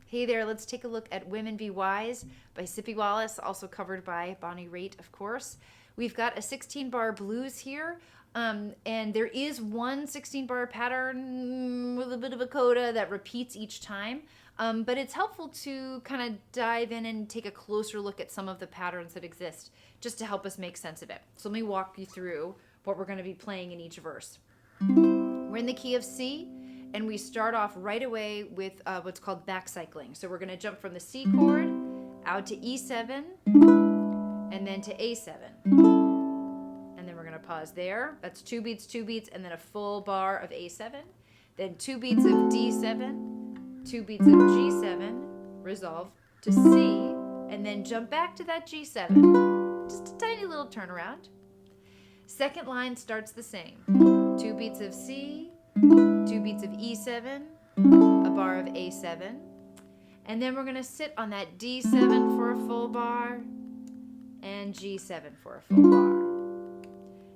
Hey there, let's take a look at Women Be Wise by Sippie Wallace, also covered by Bonnie Raitt, of course. We've got a 16-bar blues here, and there is one 16-bar pattern with a bit of a coda that repeats each time, but it's helpful to kind of dive in and take a closer look at some of the patterns that exist, just to help us make sense of it. So let me walk you through what we're going to be playing in each verse. We're in the key of C, and we start off right away with what's called back cycling. So we're going to jump from the C chord out to E7 and then to A7. And then we're going to pause there. That's 2 beats, and then a full bar of A7. Then 2 beats of D7, 2 beats of G7, resolve to C, and then jump back to that G7. Just a tiny little turnaround. Second line starts the same. 2 beats of C, 2 beats of E7, a bar of A7, and then we're going to sit on that D7 for a full bar and G7 for a full bar.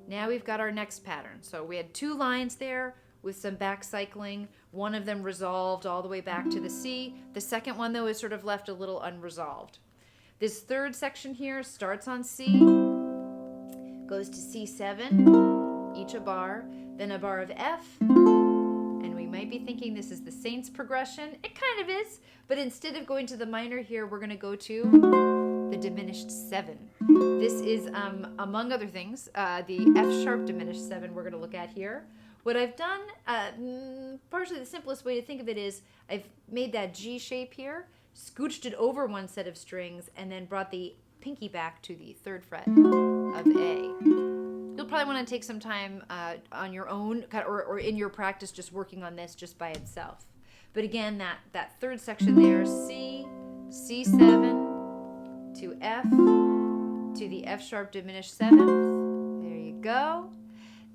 Now we've got our next pattern. So we had 2 lines there with some back cycling. One of them resolved all the way back to the C. The second one, though, is sort of left a little unresolved. This third section here starts on C, goes to C7, each a bar, then a bar of F, and we might be thinking this is the Saints progression. It kind of is, but instead of going to the minor here, we're going to go to the diminished 7. This is, among other things, the F sharp diminished 7 we're going to look at here. What I've done, partially the simplest way to think of it is I've made that G shape here, scooched it over one set of strings, and then brought the pinky back to the 3rd fret of A. You'll probably want to take some time on your own or in your practice just working on this just by itself. But again, that third section there, C, C7 to F to the F sharp diminished 7th. There you go.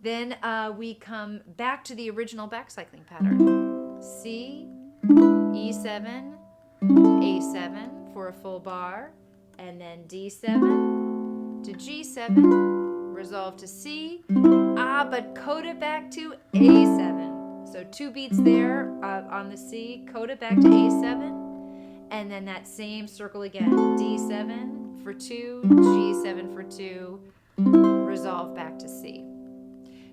Then we come back to the original back cycling pattern. C, E7, A7 for a full bar, and then D7 to G7, resolve to C, but coda back to A7. So 2 beats there on the C, coda back to A7, and then that same circle again, D7 for 2, G7 for 2, resolve back to C.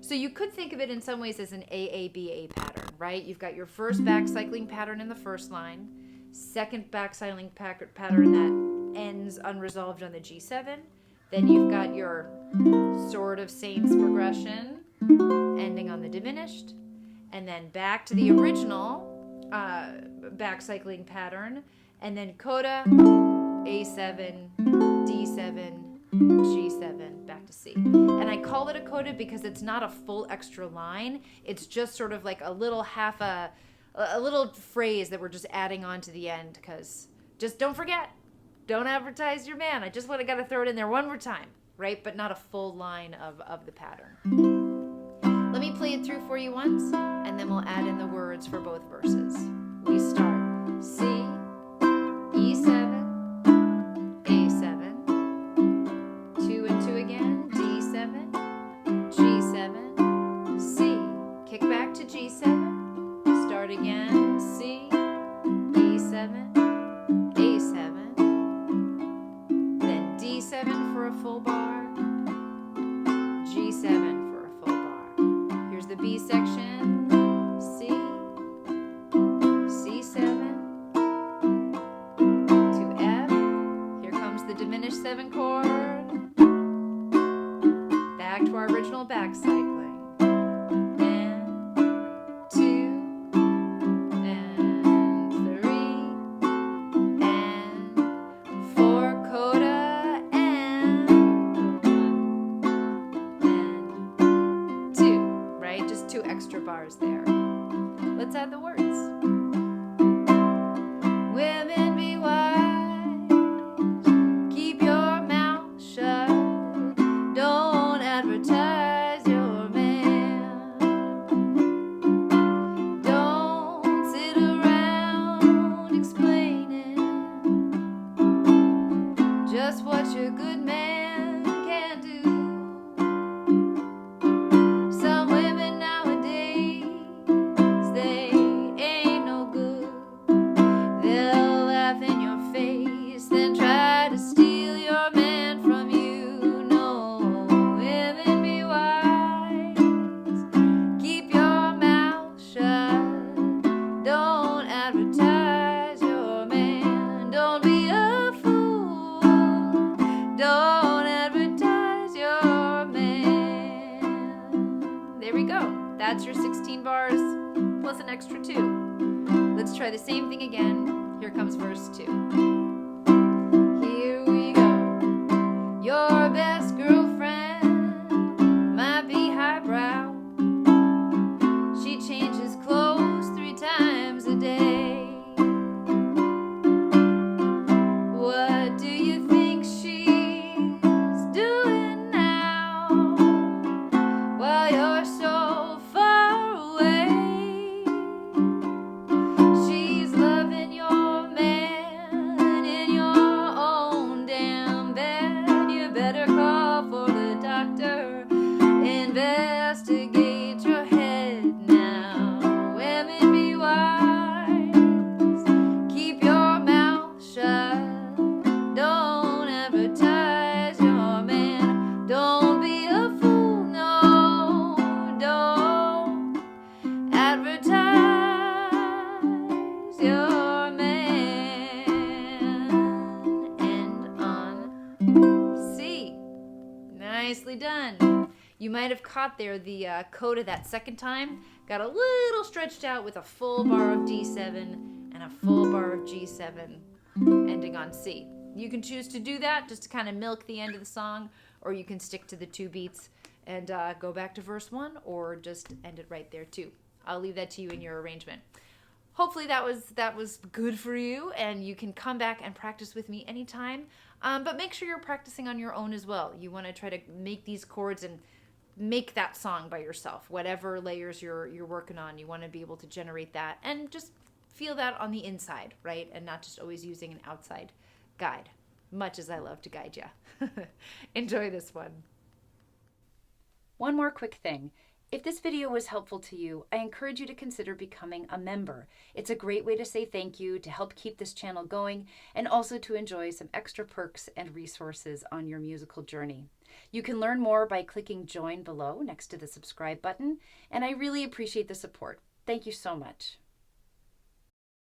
So you could think of it in some ways as an AABA pattern, right? You've got your first back cycling pattern in the first line, second back cycling pattern that ends unresolved on the G7. Then you've got your sort of Saints progression ending on the diminished, and then back to the original back cycling pattern, and then coda, A7, D7, G7, back to C. And I call it a coda because it's not a full extra line. It's just sort of like a little a little phrase that we're just adding on to the end, because just don't forget, don't advertise your man. I just got to throw it in there one more time, right? But not a full line of the pattern. Let me play it through for you once, and then we'll add in the words for both verses. We start C, E7, A7, 2 and 2 again, D7, G7, C, kick back to G7, start again, C, E7, A7, then D7 for a full bar, G7 for a full bar. Here's the B section, C, C7 to F. Here comes the diminished 7 chord. Back to our original back cycling. And 2 and 3 and 4 coda and 1 and 2, right? Just 2 extra bars there. Let's add the words. Women be wise, keep your mouth shut, don't advertise your man, don't sit around explaining just what your good man can do. Some women nowadays, they That's your 16 bars plus an extra 2. Let's try the same thing again. Here comes verse 2. Here we go. Your best girlfriend might be highbrow. She changes clothes 3 times a day. What do you think she's doing now while you're so far away? She's loving your man in your own damn bed. You better call for the doctor. Investigate your head now. Women, be wise. Keep your mouth shut. Don't advertise your man. Don't be a fool, no. Don't advertise your man. And on C. Nicely done. You might have caught there the coda that second time got a little stretched out with a full bar of D7 and a full bar of G7 ending on C. You can choose to do that just to kind of milk the end of the song, or you can stick to the 2 beats and go back to verse 1, or just end it right there too. I'll leave that to you in your arrangement. Hopefully that was good for you, and you can come back and practice with me anytime. But make sure you're practicing on your own as well. You want to try to make these chords and make that song by yourself. Whatever layers you're working on, you want to be able to generate that and just feel that on the inside, right? And not just always using an outside guide, much as I love to guide you. Enjoy this one. One more quick thing. If this video was helpful to you, I encourage you to consider becoming a member. It's a great way to say thank you, to help keep this channel going, and also to enjoy some extra perks and resources on your musical journey. You can learn more by clicking join below next to the subscribe button, and I really appreciate the support. Thank you so much.